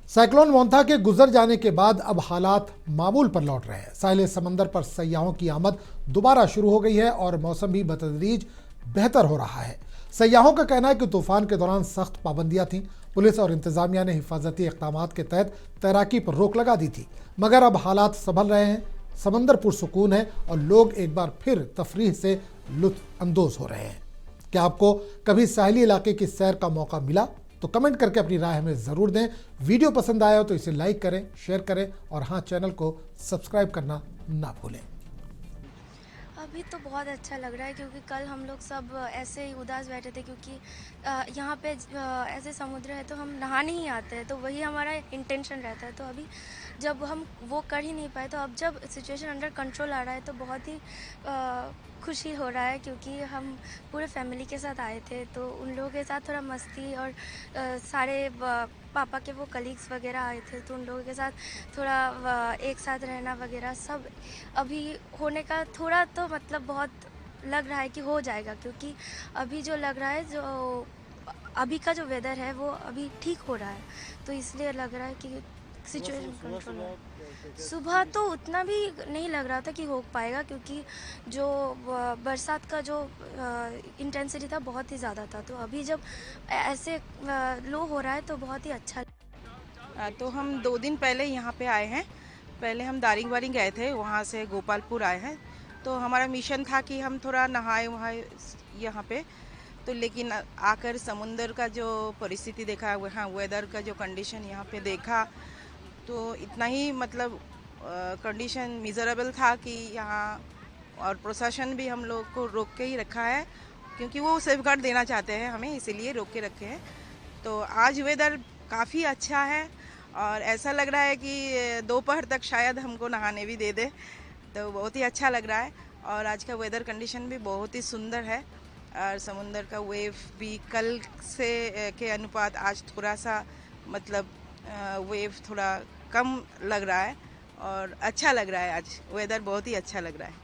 Cyclone मोंथा के गुजर जाने के बाद अब हालात मामूल पर लौट रहे हैं। साहिल समंदर पर सयाहों की आमद दोबारा शुरू हो गई है और मौसम भी बतदरीज बेहतर हो रहा है। सयाहों का कहना है कि तूफान के दौरान सख्त पाबंदियां थीं। पुलिस और इंतजामिया ने हिफाजती इक़दामात के तहत तैराकी पर रोक लगा दी थी, मगर अब हालात संभल रहे हैं। समंदर पुरसुकून है और लोग एक बार फिर तफरीह से लुत्फ अंदोज हो रहे हैं। क्या आपको कभी साहिली इलाके की सैर का मौका मिला? तो कमेंट करके अपनी राय हमें ज़रूर दें। वीडियो पसंद आया हो तो इसे लाइक करें, शेयर करें और हाँ, चैनल को सब्सक्राइब करना ना भूलें। अभी तो बहुत अच्छा लग रहा है क्योंकि कल हम लोग सब ऐसे ही उदास बैठे थे क्योंकि यहाँ पे ऐसे समुद्र है तो हम नहाने ही आते हैं, तो वही हमारा इंटेंशन रहता है। तो अभी जब हम वो कर ही नहीं पाए, तो अब जब सिचुएशन अंडर कंट्रोल आ रहा है तो बहुत ही खुशी हो रहा है क्योंकि हम पूरे फैमिली के साथ आए थे, तो उन लोगों के साथ थोड़ा मस्ती और सारे पापा के वो कलीग्स वगैरह आए थे, तो उन लोगों के साथ थोड़ा एक साथ रहना वगैरह सब अभी होने का थोड़ा तो मतलब बहुत लग रहा है कि हो जाएगा, क्योंकि अभी जो लग रहा है, जो अभी का जो वेदर है वो अभी ठीक हो रहा है, तो इसलिए लग रहा है कि सिचुएशन कंट्रोल है। सुबह तो उतना भी नहीं लग रहा था कि हो पाएगा, क्योंकि जो बरसात का जो इंटेंसिटी था बहुत ही ज़्यादा था, तो अभी जब ऐसे लो हो रहा है तो बहुत ही अच्छा। तो हम 2 दिन पहले यहाँ पे आए हैं। पहले हम दारिंगबाड़ी गए थे, वहाँ से गोपालपुर आए हैं। तो हमारा मिशन था कि हम थोड़ा नहाए वहाए यहाँ पे, तो लेकिन आकर समुंदर का जो परिस्थिति देखा, वहाँ वेदर का जो कंडीशन यहाँ पे देखा, तो इतना ही मतलब कंडीशन मिजरेबल था कि यहाँ, और प्रशासन भी हम लोग को रोक के ही रखा है क्योंकि वो सेफगार्ड देना चाहते हैं हमें, इसीलिए रोक के रखे हैं। तो आज वेदर काफ़ी अच्छा है और ऐसा लग रहा है कि दोपहर तक शायद हमको नहाने भी दे दे, तो बहुत ही अच्छा लग रहा है। और आज का वेदर कंडीशन भी बहुत ही सुंदर है और समुंदर का वेव भी कल से के अनुपात आज थोड़ा सा मतलब वेव थोड़ा कम लग रहा है और अच्छा लग रहा है। आज वेदर बहुत ही अच्छा लग रहा है।